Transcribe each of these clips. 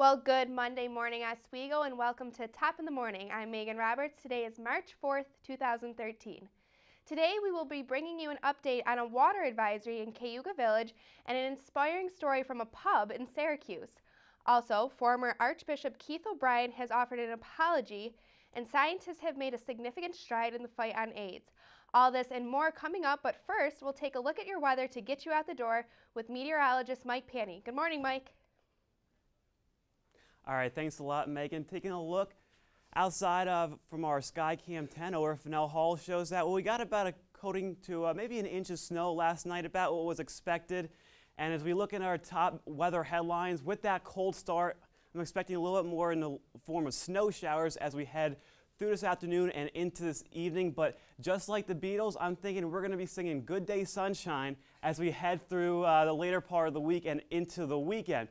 Well, good Monday morning, Oswego, and welcome to Top in the Morning. I'm Megan Roberts. Today is March 4th, 2013. Today we will be bringing you an update on a water advisory in Cayuga Village and an inspiring story from a pub in Syracuse. Also, former Archbishop Keith O'Brien has offered an apology, and scientists have made a significant stride in the fight on AIDS. All this and more coming up, but first we'll take a look at your weather to get you out the door with meteorologist Mike Panny. Good morning, Mike. All right, thanks a lot, Megan. Taking a look outside from our Skycam 10 over Fennell Hall shows that we got about a coating to maybe an inch of snow last night, about what was expected. And as we look at our top weather headlines, with that cold start, I'm expecting a little bit more in the form of snow showers as we head through this afternoon and into this evening. But just like the Beatles, I'm thinking we're going to be singing Good Day Sunshine as we head through the later part of the week and into the weekend.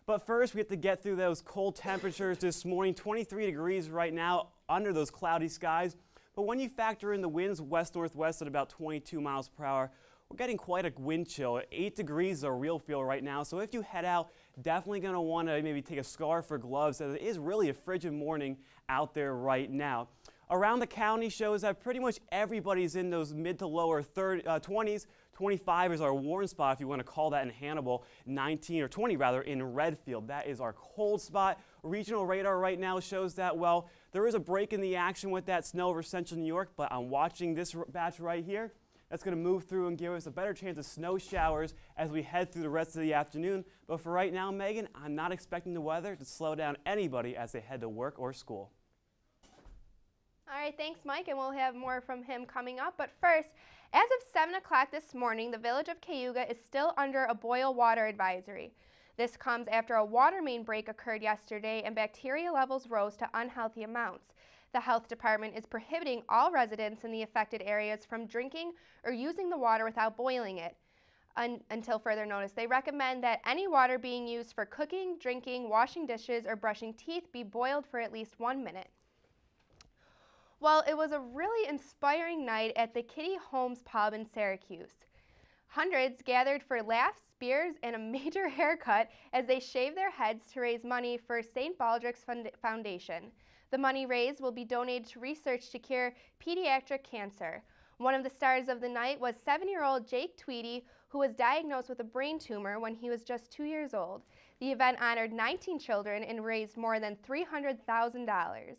But first, we have to get through those cold temperatures this morning. 23 degrees right now under those cloudy skies. But when you factor in the winds west-northwest at about 22 miles per hour, we're getting quite a wind chill. 8 degrees is a real feel right now. So if you head out, definitely going to want to maybe take a scarf or gloves, as it is really a frigid morning out there right now. Around the county shows that pretty much everybody's in those mid to lower 20s. 25 is our warm spot, if you want to call that, in Hannibal. 19 or 20 rather in Redfield. That is our cold spot. Regional radar right now shows that, well, there is a break in the action with that snow over central New York, but I'm watching this batch right here. That's going to move through and give us a better chance of snow showers as we head through the rest of the afternoon. But for right now, Megan, I'm not expecting the weather to slow down anybody as they head to work or school. All right, thanks, Mike, and we'll have more from him coming up. But first, as of 7 o'clock this morning, the village of Cayuga is still under a boil water advisory. This comes after a water main break occurred yesterday and bacteria levels rose to unhealthy amounts. The health department is prohibiting all residents in the affected areas from drinking or using the water without boiling it. Until further notice, they recommend that any water being used for cooking, drinking, washing dishes, or brushing teeth be boiled for at least 1 minute. Well, it was a really inspiring night at the Kitty Holmes pub in Syracuse. Hundreds gathered for laughs, beers, and a major haircut as they shaved their heads to raise money for St. Baldrick's Foundation. The money raised will be donated to research to cure pediatric cancer. One of the stars of the night was 7-year-old Jake Tweedy, who was diagnosed with a brain tumor when he was just 2 years old. The event honored 19 children and raised more than $300,000.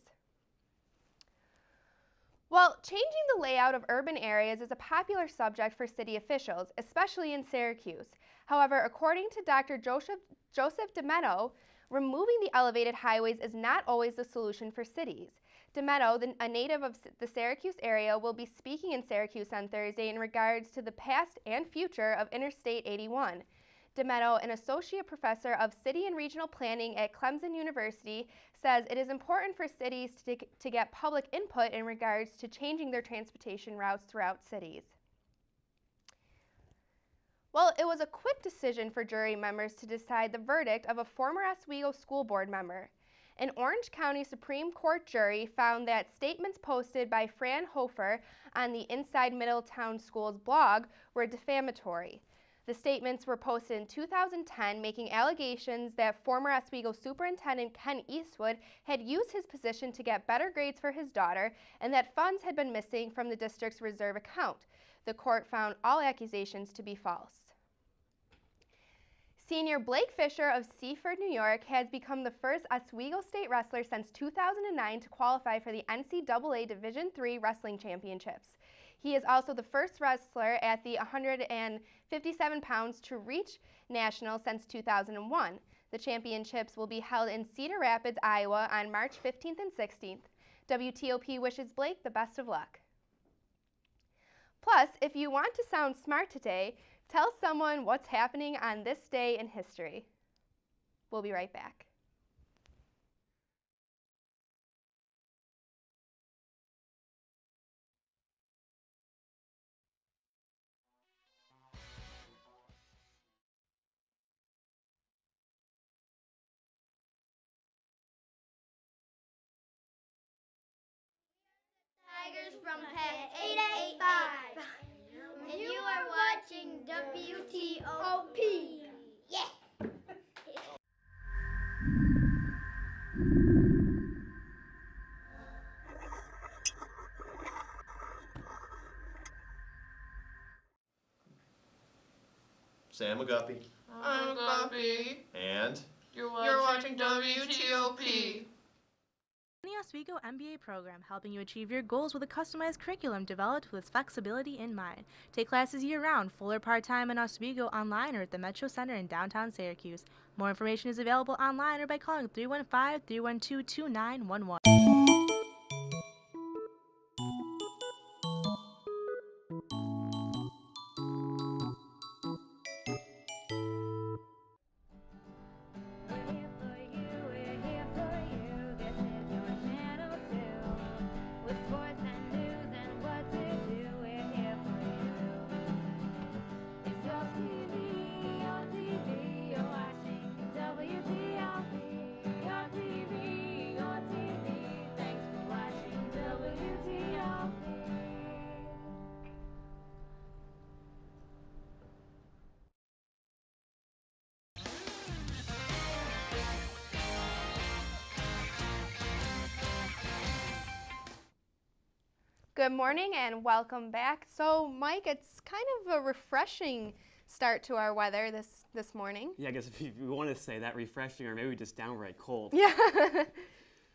Well, changing the layout of urban areas is a popular subject for city officials, especially in Syracuse. However, according to Dr. Joseph Demetto, removing the elevated highways is not always the solution for cities. Demetto, a native of the Syracuse area, will be speaking in Syracuse on Thursday in regards to the past and future of Interstate 81. Demetto, an associate professor of city and regional planning at Clemson University, says it is important for cities to get public input in regards to changing their transportation routes throughout cities. Well, it was a quick decision for jury members to decide the verdict of a former Oswego school board member. An Orange County Supreme Court jury found that statements posted by Fran Hofer on the Inside Middletown Schools blog were defamatory. The statements were posted in 2010, making allegations that former Oswego Superintendent Ken Eastwood had used his position to get better grades for his daughter and that funds had been missing from the district's reserve account. The court found all accusations to be false. Senior Blake Fisher of Seaford, New York, has become the first Oswego State wrestler since 2009 to qualify for the NCAA Division III Wrestling Championships. He is also the first wrestler at the 157 pounds to reach national since 2001. The championships will be held in Cedar Rapids, Iowa on March 15th and 16th. WTOP wishes Blake the best of luck. Plus, if you want to sound smart today, tell someone what's happening on this day in history. We'll be right back. Tigers from Pet 885. And you are watching WTOP. Yeah. Sam McGuppy. I'm Guppy. And You're watching WTOP. The Oswego MBA program, helping you achieve your goals with a customized curriculum developed with flexibility in mind. Take classes year-round, full or part-time in Oswego, online or at the Metro Center in downtown Syracuse. More information is available online or by calling 315-312-2911. Good morning and welcome back. So, Mike, it's kind of a refreshing start to our weather this morning. Yeah, I guess if you want to say that, refreshing or maybe just downright cold. Yeah.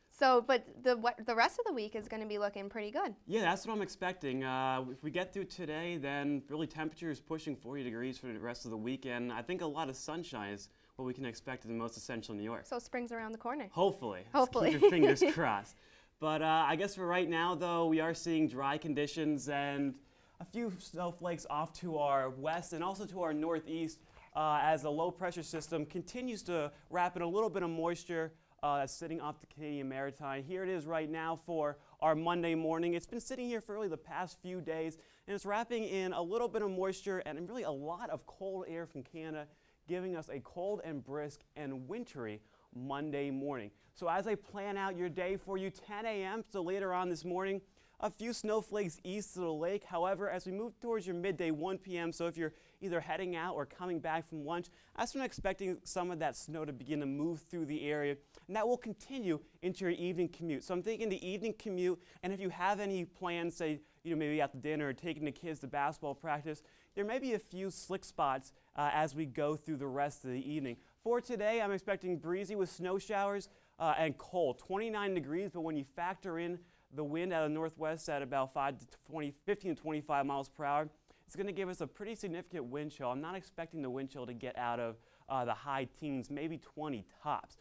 So, but the rest of the week is going to be looking pretty good. Yeah, that's what I'm expecting. If we get through today, then really temperature is pushing 40 degrees for the rest of the weekend. I think a lot of sunshine is what we can expect in the most essential New York. So spring's around the corner. Hopefully. Hopefully. Keep your fingers crossed. But I guess for right now, though, we are seeing dry conditions and a few snowflakes off to our west and also to our northeast as the low-pressure system continues to wrap in a little bit of moisture that's sitting off the Canadian Maritime. Here it is right now for our Monday morning. It's been sitting here for really the past few days, and it's wrapping in a little bit of moisture and really a lot of cold air from Canada, giving us a cold and brisk and wintry Monday morning. So as I plan out your day for you, 10 a.m. so later on this morning, a few snowflakes east of the lake. However, as we move towards your midday, 1 p.m., so if you're either heading out or coming back from lunch, that's when I'm expecting some of that snow to begin to move through the area, and that will continue into your evening commute. So I'm thinking the evening commute, and if you have any plans, say, maybe after dinner or taking the kids to basketball practice, there may be a few slick spots as we go through the rest of the evening. For today, I'm expecting breezy with snow showers and cold, 29 degrees, but when you factor in the wind out of the northwest at about 15 to 25 miles per hour, it's going to give us a pretty significant wind chill. I'm not expecting the wind chill to get out of the high teens, maybe 20 tops.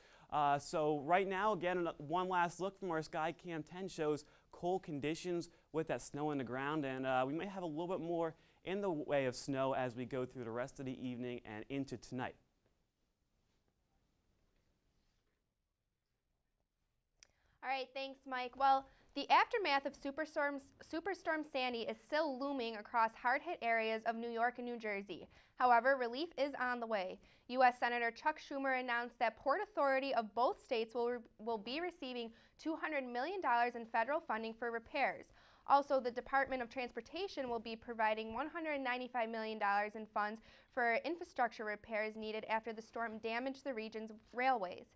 So right now, again, one last look from our Skycam 10 shows cold conditions with that snow on the ground, and we may have a little bit more in the way of snow as we go through the rest of the evening and into tonight. All right, thanks, Mike. Well, the aftermath of Superstorm Sandy is still looming across hard-hit areas of New York and New Jersey. However, relief is on the way. U.S. Senator Chuck Schumer announced that Port Authority of both states will be receiving $200 million in federal funding for repairs. Also, the Department of Transportation will be providing $195 million in funds for infrastructure repairs needed after the storm damaged the region's railways.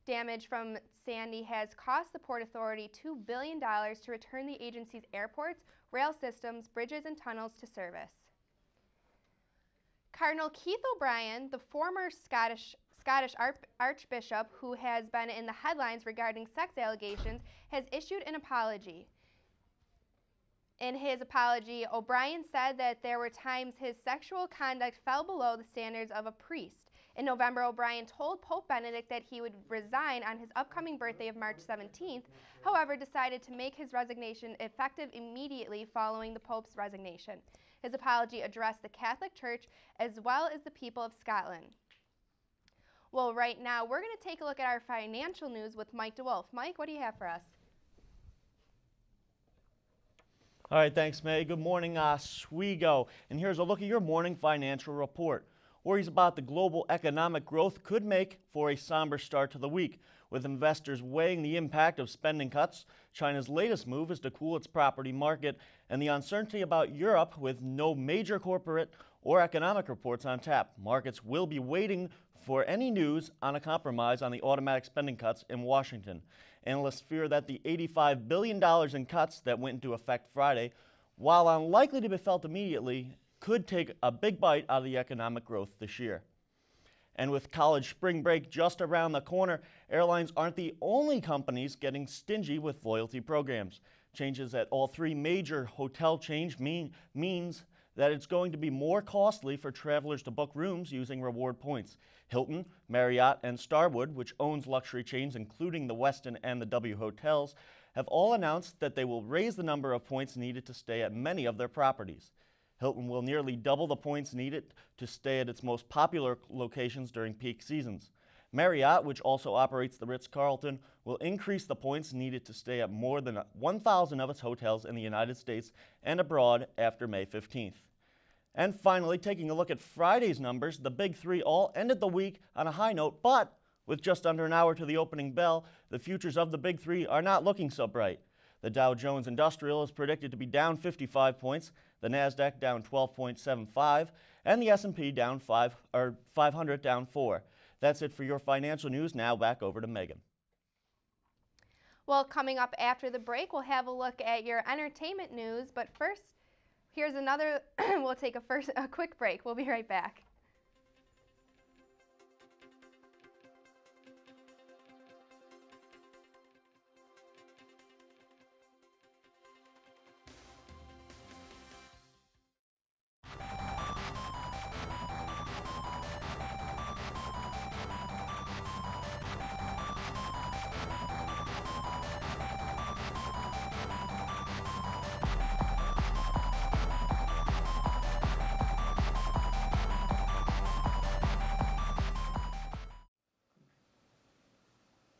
Damage from Sandy has cost the Port Authority $2 billion to return the agency's airports, rail systems, bridges, and tunnels to service. Cardinal Keith O'Brien, the former Scottish Archbishop who has been in the headlines regarding sex allegations, has issued an apology. In his apology, O'Brien said that there were times his sexual conduct fell below the standards of a priest. In November, O'Brien told Pope Benedict that he would resign on his upcoming birthday of March 17th, however, decided to make his resignation effective immediately following the Pope's resignation. His apology addressed the Catholic Church as well as the people of Scotland. Well, right now, we're going to take a look at our financial news with Mike DeWolf. Mike, what do you have for us? All right, thanks, May. Good morning, Oswego. And here's a look at your morning financial report. Worries about the global economic growth could make for a somber start to the week, with investors weighing the impact of spending cuts. China's latest move is to cool its property market, and the uncertainty about Europe with no major corporate or economic reports on tap. Markets will be waiting for any news on a compromise on the automatic spending cuts in Washington. Analysts fear that the $85 billion in cuts that went into effect Friday, while unlikely to be felt immediately, could take a big bite out of the economic growth this year. And with college spring break just around the corner, airlines aren't the only companies getting stingy with loyalty programs. Changes at all three major hotel chains means that it's going to be more costly for travelers to book rooms using reward points. Hilton, Marriott, and Starwood, which owns luxury chains including the Westin and the W Hotels, have all announced that they will raise the number of points needed to stay at many of their properties. Hilton will nearly double the points needed to stay at its most popular locations during peak seasons. Marriott, which also operates the Ritz-Carlton, will increase the points needed to stay at more than 1,000 of its hotels in the United States and abroad after May 15th. And finally, taking a look at Friday's numbers, the big three all ended the week on a high note, but with just under an hour to the opening bell, the futures of the big three are not looking so bright. The Dow Jones Industrial is predicted to be down 55 points, the Nasdaq down 12.75, and the S&P down 500 down 4. That's it for your financial news. Now back over to Megan. Well, coming up after the break, we'll have a look at your entertainment news. But first, here's another. We'll take a quick break. We'll be right back.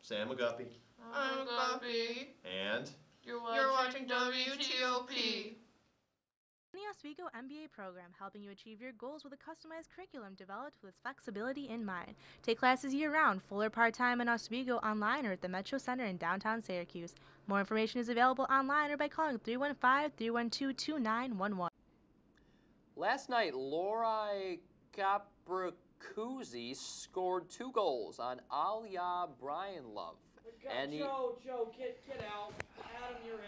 Sam McGuppy. I'm Guppy. And You're watching WTOP. The Oswego MBA program helping you achieve your goals with a customized curriculum developed with flexibility in mind. Take classes year-round, full or part-time in Oswego, online or at the Metro Center in downtown Syracuse. More information is available online or by calling 315-312-2911. Last night, Lori Capricuzzi scored 2 goals on Aliyah Brian Love. And Joe, get out. Adam, you're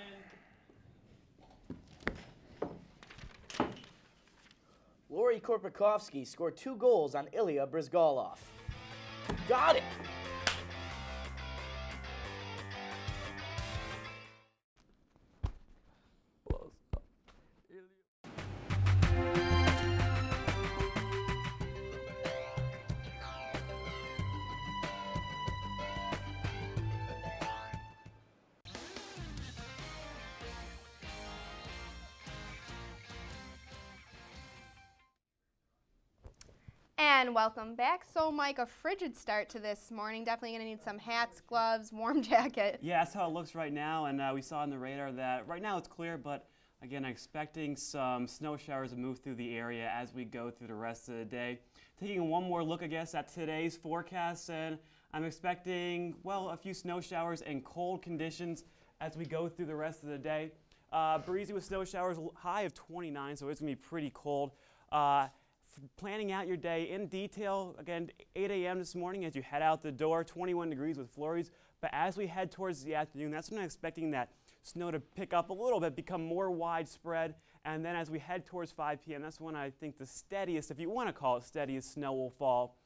in. Lori Korpakovsky scored 2 goals on Ilya Brizgalov. Got it! And welcome back. So, Mike, a frigid start to this morning. Definitely going to need some hats, gloves, warm jacket. Yeah, that's how it looks right now. And we saw on the radar that right now it's clear, but again, expecting some snow showers to move through the area as we go through the rest of the day. Taking one more look, I guess, at today's forecast, and I'm expecting, well, a few snow showers and cold conditions as we go through the rest of the day. Breezy with snow showers, high of 29, so it's going to be pretty cold. Planning out your day in detail, again, 8 a.m. this morning as you head out the door, 21 degrees with flurries. But as we head towards the afternoon, that's when I'm expecting that snow to pick up a little bit, become more widespread. And then as we head towards 5 p.m., that's when I think the steadiest, if you want to call it steadiest, snow will fall,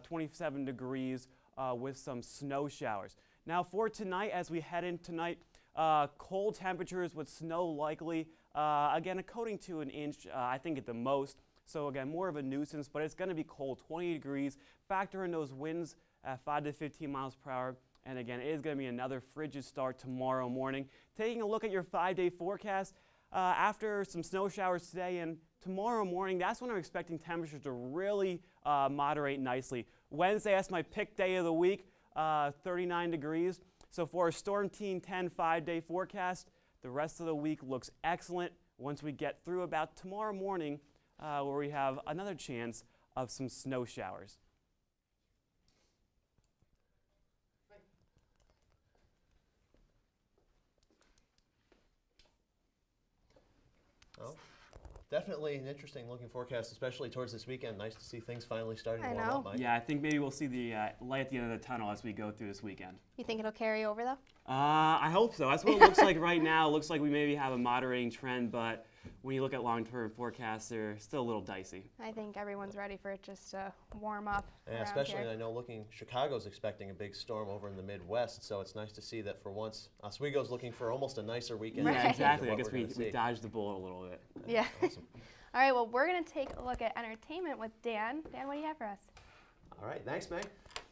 27 degrees with some snow showers. Now for tonight, as we head in tonight, cold temperatures with snow likely. Again, a coating to an inch, I think at the most. So again, more of a nuisance, but it's going to be cold, 20 degrees. Factor in those winds at 5 to 15 miles per hour. And again, it is going to be another frigid start tomorrow morning. Taking a look at your 5-day forecast, after some snow showers today and tomorrow morning, that's when I'm expecting temperatures to really moderate nicely. Wednesday, that's my pick day of the week, 39 degrees. So for a Storm Team 10 5-day forecast, the rest of the week looks excellent once we get through about tomorrow morning, where we have another chance of some snow showers. Well, definitely an interesting looking forecast, especially towards this weekend. Nice to see things finally starting to warm up, Mike. Yeah, I think maybe we'll see the light at the end of the tunnel as we go through this weekend. You think it'll carry over, though? I hope so. That's what it looks like right now. It looks like we maybe have a moderating trend, but when you look at long-term forecasts, they're still a little dicey. I think everyone's ready for it just to warm up. Yeah, around especially, here. I know Chicago's expecting a big storm over in the Midwest, so it's nice to see that for once, Oswego's looking for almost a nicer weekend. Right. Yeah, exactly. I guess we we dodged the bullet a little bit. Yeah. Awesome. All right, well, we're going to take a look at entertainment with Dan. Dan, what do you have for us? All right, thanks, Meg.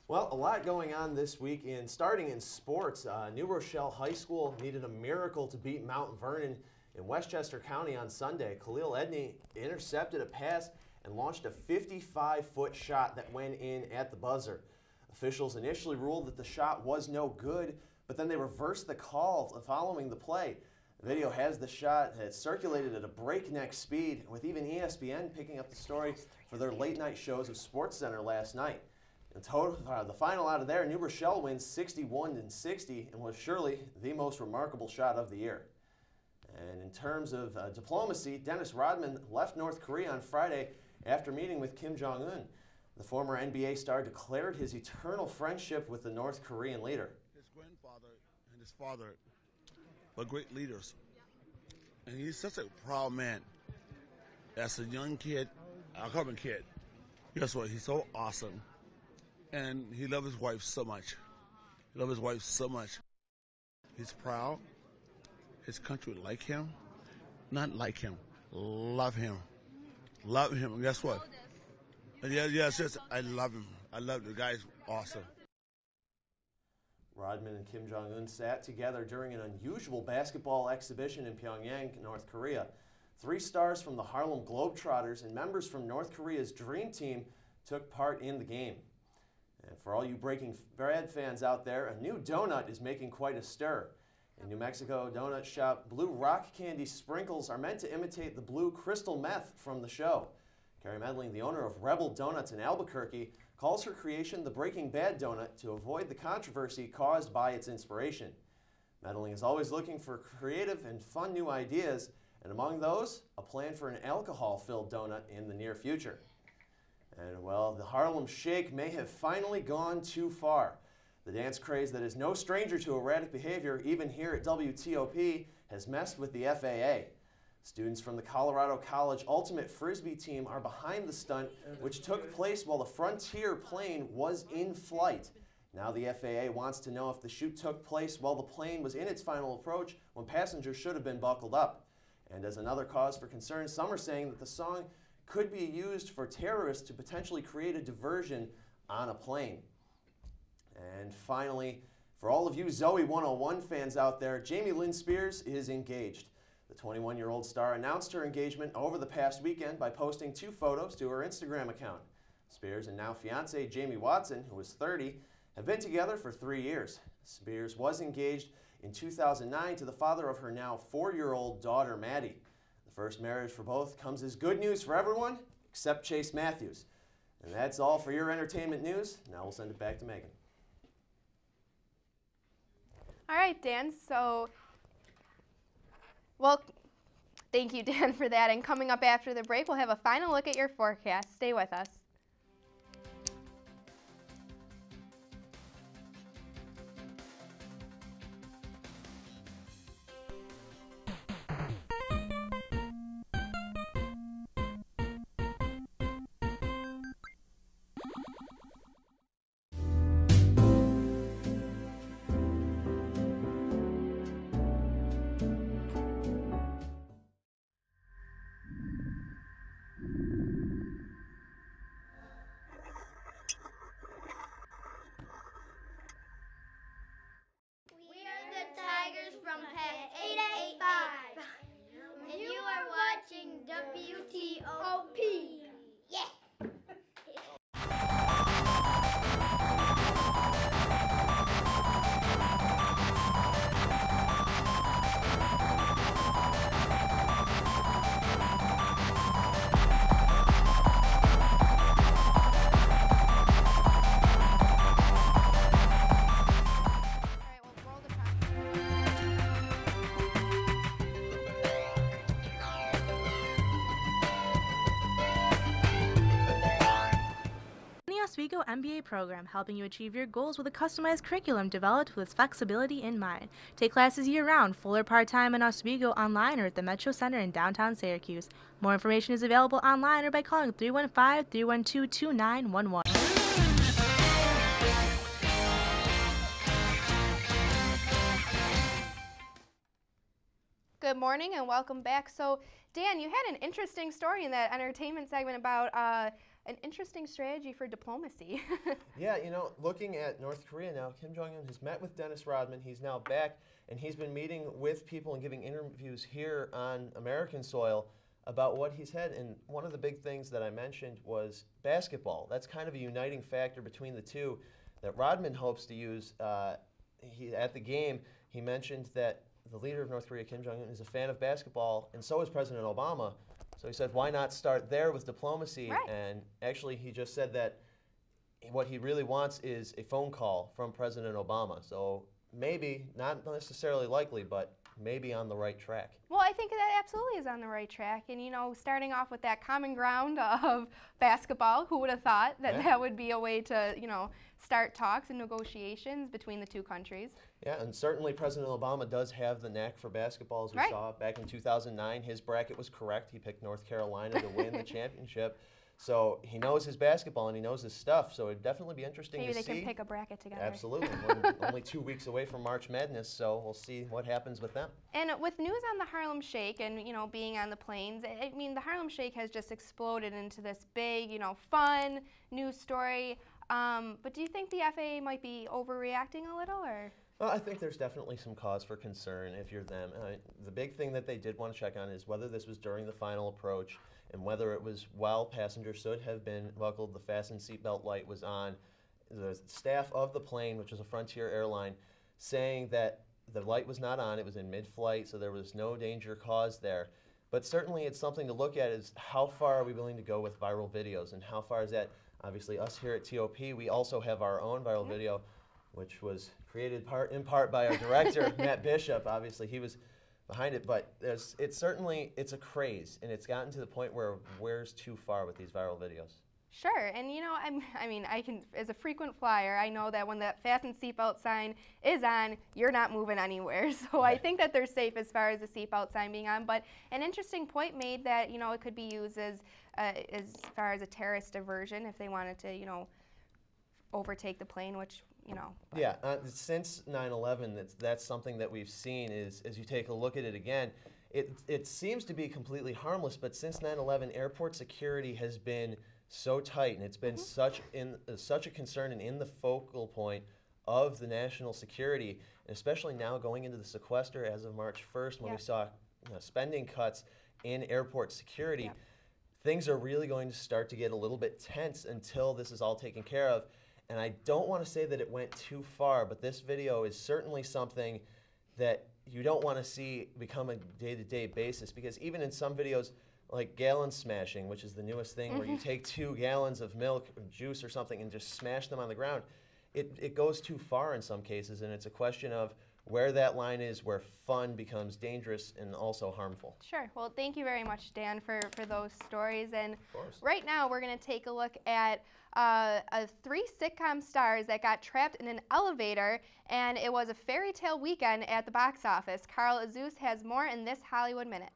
Well, a lot going on this week. Starting in sports, New Rochelle High School needed a miracle to beat Mount Vernon in Westchester County on Sunday. Khalil Edney intercepted a pass and launched a 55-foot shot that went in at the buzzer. Officials initially ruled that the shot was no good, but then they reversed the call following the play. The video has the shot had circulated at a breakneck speed, with even ESPN picking up the story for their late-night shows of SportsCenter last night. In total, the final out of there, New Rochelle wins 61-60 and was surely the most remarkable shot of the year. And in terms of diplomacy, Dennis Rodman left North Korea on Friday after meeting with Kim Jong-un. The former NBA star declared his eternal friendship with the North Korean leader. His grandfather and his father were great leaders. And he's such a proud man. As a young kid, a Cuban kid, guess what? He's so awesome. And he loved his wife so much. He loved his wife so much. He's proud. His country like him. Not like him. Love him. Love him. And guess what? Yes, I love him. I love the guy's awesome. Rodman and Kim Jong-un sat together during an unusual basketball exhibition in Pyongyang, North Korea. 3 stars from the Harlem Globetrotters and members from North Korea's Dream Team took part in the game. And for all you Breaking Bread fans out there, a new donut is making quite a stir. In New Mexico donut shop, blue rock candy sprinkles are meant to imitate the blue crystal meth from the show. Carrie Medling, the owner of Rebel Donuts in Albuquerque, calls her creation the Breaking Bad donut to avoid the controversy caused by its inspiration. Medling is always looking for creative and fun new ideas, and among those, a plan for an alcohol-filled donut in the near future. And well, the Harlem Shake may have finally gone too far. The dance craze that is no stranger to erratic behavior, even here at WTOP, has messed with the FAA. Students from the Colorado College Ultimate Frisbee team are behind the stunt, which took place while the Frontier plane was in flight. Now the FAA wants to know if the shoot took place while the plane was in its final approach when passengers should have been buckled up. And as another cause for concern, some are saying that the song could be used for terrorists to potentially create a diversion on a plane. And finally, for all of you Zoe 101 fans out there, Jamie Lynn Spears is engaged. The 21-year-old star announced her engagement over the past weekend by posting 2 photos to her Instagram account. Spears and now fiance Jamie Watson, who is 30, have been together for 3 years. Spears was engaged in 2009 to the father of her now 4-year-old daughter, Maddie. The first marriage for both comes as good news for everyone except Chase Matthews. And that's all for your entertainment news. Now we'll send it back to Megan. All right, Dan, well, thank you, Dan, for that. And coming up after the break, we'll have a final look at your forecast. Stay with us. MBA program helping you achieve your goals with a customized curriculum developed with flexibility in mind. Take classes year-round, full or part-time in Oswego, online or at the Metro Center in downtown Syracuse. More information is available online or by calling 315-312-2911. Good morning and welcome back. So, Dan, you had an interesting story in that entertainment segment about an interesting strategy for diplomacy. Yeah, you know, looking at North Korea now, Kim Jong-un has met with Dennis Rodman. He's now back, and he's been meeting with people and giving interviews here on American soil about what he's had. And one of the big things that I mentioned was basketball. That's kind of a uniting factor between the two that Rodman hopes to use. At the game, he mentioned that the leader of North Korea, Kim Jong-un, is a fan of basketball, and so is President Obama. So he said, why not start there with diplomacy? Right. And actually, he just said that what he really wants is a phone call from President Obama. So maybe, not necessarily likely, but maybe on the right track. Well, I think that absolutely is on the right track. And, you know, starting off with that common ground of basketball, who would have thought that that would be a way to, you know, start talks and negotiations between the two countries. Yeah, and certainly President Obama does have the knack for basketball, as we saw back in 2009. His bracket was correct. He picked North Carolina to win the championship. So he knows his basketball and he knows his stuff. So it'd definitely be interesting to see. Maybe they can pick a bracket together. Absolutely. We're only 2 weeks away from March Madness, so we'll see what happens with them. And with news on the Harlem Shake and, you know, being on the plains, I mean, the Harlem Shake has just exploded into this big, you know, fun news story. But do you think the FAA might be overreacting a little, or? Well, I think there's definitely some cause for concern if you're them. The big thing that they did want to check on is whether this was during the final approach and whether it was while passengers should have been buckled, the fasten seatbelt light was on. The staff of the plane, which is a Frontier airline, saying that the light was not on, it was in mid-flight, so there was no danger caused there. But certainly it's something to look at is how far are we willing to go with viral videos and how far is that? Obviously us here at TOP, we also have our own viral video, which was created in part by our director, Matt Bishop. Obviously, he was behind it, but it's a craze, and it's gotten to the point where where's too far with these viral videos. Sure, and you know, I can, as a frequent flyer, I know that when that fasten seatbelt sign is on, you're not moving anywhere. So I think that they're safe as far as the seatbelt sign being on. But an interesting point made that, you know, it could be used as far as a terrorist diversion if they wanted to, you know, overtake the plane, which, you know. Yeah, since 9/11, that's something that we've seen is, as you take a look at it again, it seems to be completely harmless, but since 9/11, airport security has been so tight, and it's been such a concern and in the focal point of the national security, and especially now going into the sequester as of March 1st when we saw spending cuts in airport security. Things are really going to start to get a little bit tense until this is all taken care of. And I don't want to say that it went too far, but this video is certainly something that you don't want to see become a day-to-day basis, because even in some videos, like gallon smashing, which is the newest thing, where you take 2 gallons of milk or juice or something and just smash them on the ground, it goes too far in some cases, and it's a question of where that line is where fun becomes dangerous and also harmful. Sure. Well, thank you very much, Dan, for those stories. And right now we're going to take a look at 3 sitcom stars that got trapped in an elevator, and it was a fairy tale weekend at the box office. Carl Azus has more in this Hollywood Minute.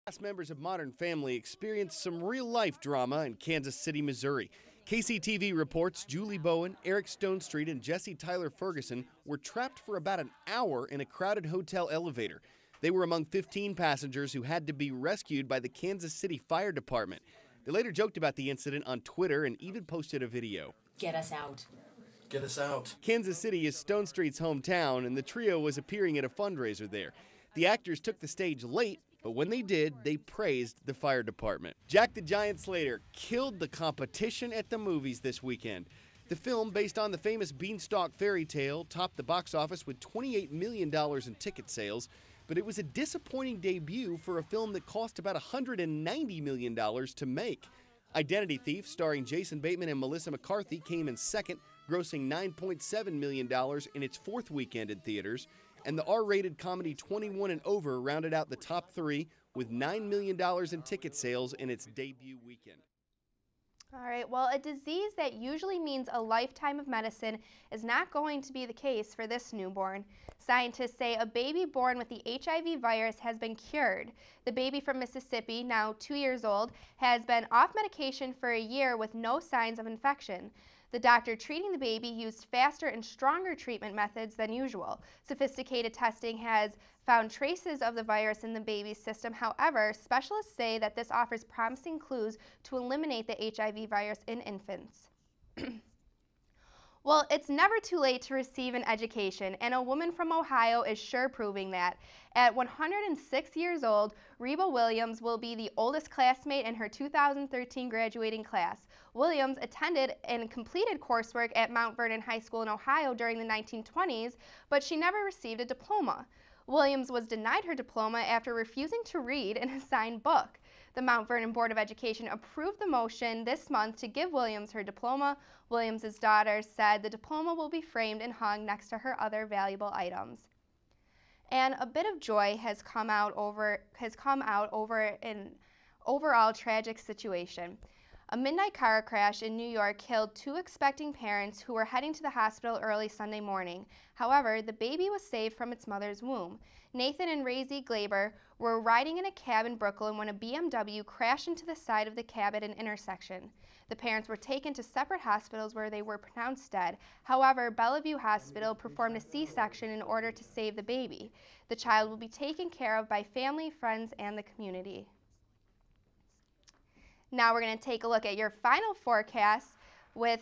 Cast members of Modern Family experienced some real-life drama in Kansas City, Missouri. KCTV reports Julie Bowen, Eric Stonestreet, and Jesse Tyler Ferguson were trapped for about an hour in a crowded hotel elevator. They were among 15 passengers who had to be rescued by the Kansas City Fire Department. They later joked about the incident on Twitter and even posted a video. Get us out. Get us out. Kansas City is Stonestreet's hometown, and the trio was appearing at a fundraiser there. The actors took the stage late, but when they did, they praised the fire department. Jack the Giant Slater killed the competition at the movies this weekend. The film, based on the famous Beanstalk fairy tale, topped the box office with $28 million in ticket sales, but it was a disappointing debut for a film that cost about $190 million to make. Identity Thief, starring Jason Bateman and Melissa McCarthy, came in second, grossing $9.7 million in its 4th weekend in theaters. And the R-rated comedy 21 and Over rounded out the top 3 with $9 million in ticket sales in its debut weekend. All right, well, a disease that usually means a lifetime of medicine is not going to be the case for this newborn. Scientists say a baby born with the HIV virus has been cured. The baby from Mississippi, now 2 years old, has been off medication for a year with no signs of infection. The doctor treating the baby used faster and stronger treatment methods than usual. Sophisticated testing has found traces of the virus in the baby's system. However, specialists say that this offers promising clues to eliminate the HIV virus in infants. Well, it's never too late to receive an education, and a woman from Ohio is sure proving that. At 106 years old, Reba Williams will be the oldest classmate in her 2013 graduating class. Williams attended and completed coursework at Mount Vernon High School in Ohio during the 1920s, but she never received a diploma. Williams was denied her diploma after refusing to read an assigned book. The Mount Vernon Board of Education approved the motion this month to give Williams her diploma. Williams' daughter said the diploma will be framed and hung next to her other valuable items. And a bit of joy has come out over an overall tragic situation. A midnight car crash in New York killed 2 expecting parents who were heading to the hospital early Sunday morning. However, the baby was saved from its mother's womb. Nathan and Razie Glaber were riding in a cab in Brooklyn when a BMW crashed into the side of the cab at an intersection. The parents were taken to separate hospitals where they were pronounced dead. However, Bellevue Hospital performed a C-section in order to save the baby. The child will be taken care of by family, friends, and the community. Now we're going to take a look at your final forecast with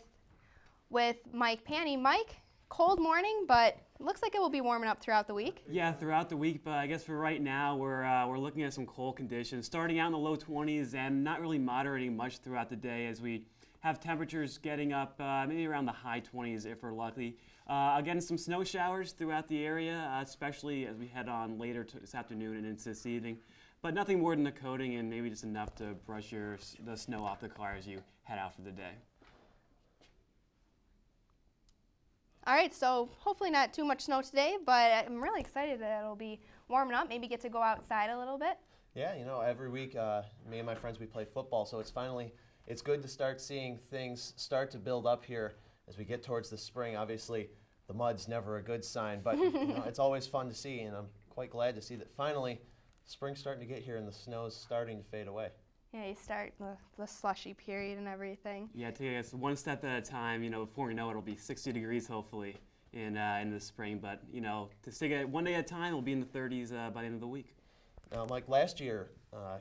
Mike Panny. Mike, cold morning, but it looks like it will be warming up throughout the week. Yeah, throughout the week, but I guess for right now we're looking at some cold conditions, starting out in the low 20s and not really moderating much throughout the day as we have temperatures getting up maybe around the high 20s if we're lucky. Again, some snow showers throughout the area, especially as we head on later this afternoon and into this evening. But nothing more than the coating and maybe just enough to brush the snow off the car as you head out for the day. All right, so hopefully not too much snow today, but I'm really excited that it'll be warming up, maybe get to go outside a little bit. Yeah, you know, every week me and my friends, we play football, so it's good to start seeing things start to build up here as we get towards the spring. Obviously, the mud's never a good sign, but you know, it's always fun to see, and I'm quite glad to see that finally spring's starting to get here and the snow's starting to fade away. Yeah, you start the slushy period and everything. Yeah, take us one step at a time. You know, before we know it, it'll be 60 degrees hopefully in the spring. But you know, to take it one day at a time, it'll be in the 30s by the end of the week. Now, Mike, last year,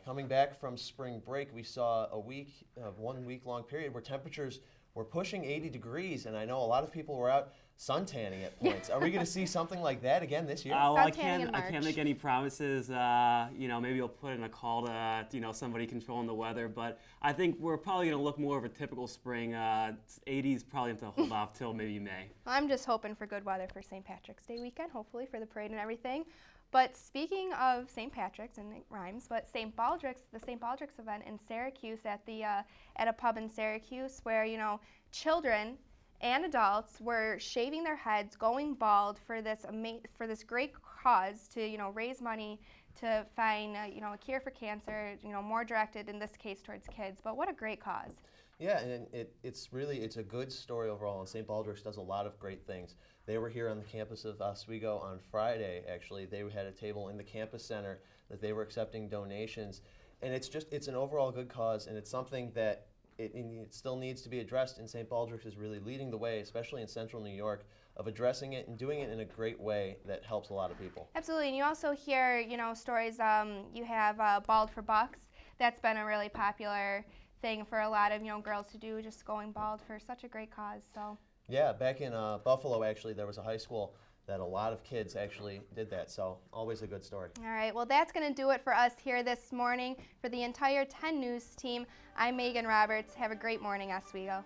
coming back from spring break, we saw a 1 week long period where temperatures were pushing 80 degrees, and I know a lot of people were out suntanning at points. Are we going to see something like that again this year? Well, I can't make any promises. You know, maybe I'll put in a call to somebody controlling the weather, but I think we're probably going to look more of a typical spring. 80s probably going to hold off till maybe May. I'm just hoping for good weather for St. Patrick's Day weekend, hopefully for the parade and everything. But speaking of St. Patrick's, and it rhymes, but the St. Baldrick's event in Syracuse at a pub in Syracuse, where children and adults were shaving their heads, going bald for this great cause to raise money to find a cure for cancer. More directed in this case towards kids, but what a great cause. Yeah, and it's a good story overall, and St. Baldrick's does a lot of great things. They were here on the campus of Oswego on Friday, actually. They had a table in the campus center that they were accepting donations, and it's an overall good cause, and it's something that it still needs to be addressed, and St. Baldrick's is really leading the way, especially in central New York, of addressing it and doing it in a great way that helps a lot of people. Absolutely, and you also hear stories, you have Bald for Bucks. That's been a really popular thing for a lot of girls to do, just going bald for such a great cause. So yeah, back in Buffalo, actually, there was a high school that a lot of kids actually did that, so always a good story. All right, well, that's going to do it for us here this morning. For the entire 10 News team, I'm Megan Roberts. Have a great morning, Oswego.